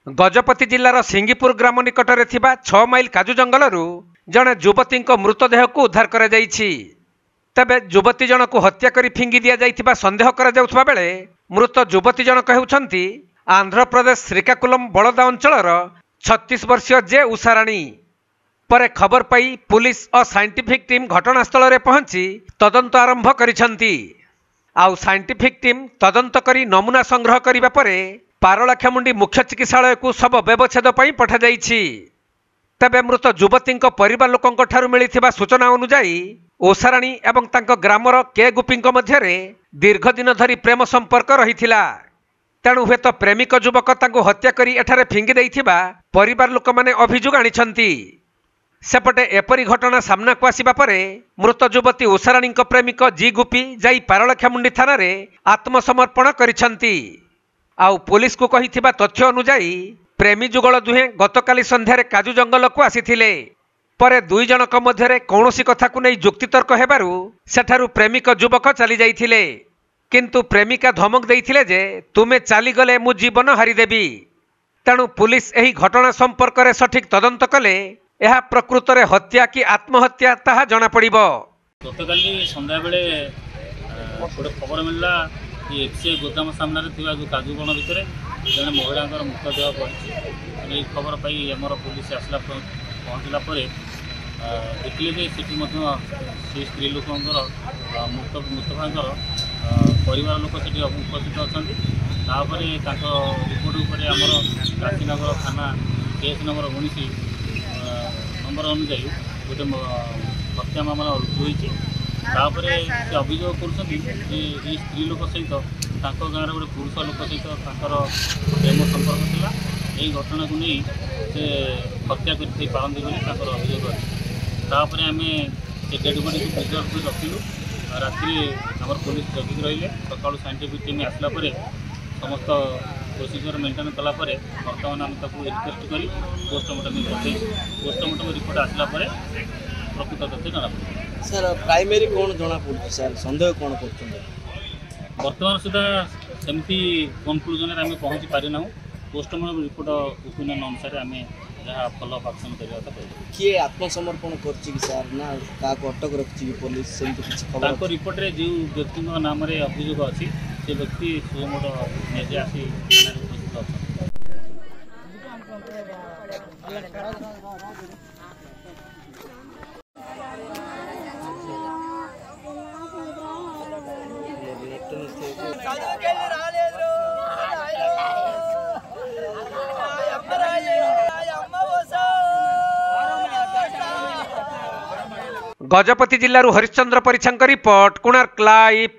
गजपति जिलार सिंगीपुर ग्राम निकटरे थिबा 6 माइल काजू जंगलरू जड़े युवती मृतदेह को उद्धार कर तेबे युवती जन को हत्या करी फिंगी दिया जाइथिबा संदेह करा जाउथबा बेले मृत युवती जनक हेउछंती आंध्र प्रदेश श्रीकाकुलम बड़दा अंचलर 36 वर्षीय जे उषाराणी। परे खबर पाई पुलिस और साइंटिफिक टीम घटनास्थल में पहुंची तदंत आरंभ करिसंती। आउ साइंटिफिक टीम तदंत करी नमूना संग्रह करिबा परे पारलाखेमुंडी मुख्य चिकित्सालय को शव व्यवच्छेद पर पठा जाइछि। तेबे मृत युवती परिवार लोकंक ठारु मिलिथिबा सूचना अनुसार उषाराणी एवं तांको ग्रामर के गुपी मध्यरे दीर्घ दिन धरी प्रेम संपर्क रहिथिला। तेणु हुएत प्रेमिक युवक तांको हत्या करी एठारे फिंगी देइथिबा परिवार लोक माने अभियोग आनिछंती। सेपटे एपरी घटना सामना को आसिबा परे मृत युवती उषाराणी प्रेमिक जी गुपी जाई पारलाखेमुंडी थाना रे आत्मसमर्पण करिछंती। आउ पुलिस को कहिथिबा तथ्य अनुसार प्रेमी जुगल दुहे गतकाली संध्यारे काजू जंगल को आसीथिले। परे दुई जनक मध्यरे कौनसी कथा को नहीं जुक्तितर्क हेबारु सेठारु प्रेमिक युवक चली जाइथिले। किंतु प्रेमिका धमक देइथिले जे तुमे चली गले मु जीवन हारिदेवी। तेणु पुलिस एही घटना संपर्क में सठिक तदंत कले यह प्रकृत में हत्या कि आत्महत्या ताहा जना पड़िबो। गतकाली संध्या बेले गोटे खबर मिलला कि एक्सए गोदाम सामने जो काजू बण भितर जड़े महिला मृतदेह पड़ी खबर पाई आमर पुलिस आसला पहुँचला देखिले जे सेठी से स्त्री लोक मृत भाईर परिवार लोक से उपस्थित अच्छा रिपोर्ट उपर आमर काशीनगर थाना केस नंबर 19 नंबर अनुजाई गोटे हत्या मामला रुजु होती। से अभियोग कर स्त्री लोक सहित गाँव गोटे पुरुष लोक सहित प्रेम संपर्क था। यही घटना को नहीं से हत्या करते पारती बोली अभियोग अच्छे। आम से डेड बॉडी को प्रिजर्व कर रखिलु। रात्रि आम पुलिस जगिक रही सका साइंटिफिक टीम आसला समस्त प्रोसीजर मेन्टेन कलापर बर्तमान आम रिक्वेस्ट कर पोस्टमार्टम पोस्टमार्टम रिपोर्ट आसला प्रकृत तथ्य जना पड़े। सर प्राइमरी कौन जना पड़े सर संदेह कौन कर बर्तमान सुधा सेमती कनक्लूजन आम पहुँची पारिना। पोस्टमार्टम रिपोर्ट ओपिनियन अनुसार आम जहाँ फॉलो अप एक्शन करवा किए आत्मसमर्पण कर सर ना क्या अटक रखी पुलिस खबर रिपोर्ट रे जो व्यक्ति नाम अभियोग अच्छी से व्यक्ति सुमोट निजे आसी उपस्थित गजपति जिल्लारू हरिश्चंद्र परिछांक रिपोर्ट कोणार्क लाइव।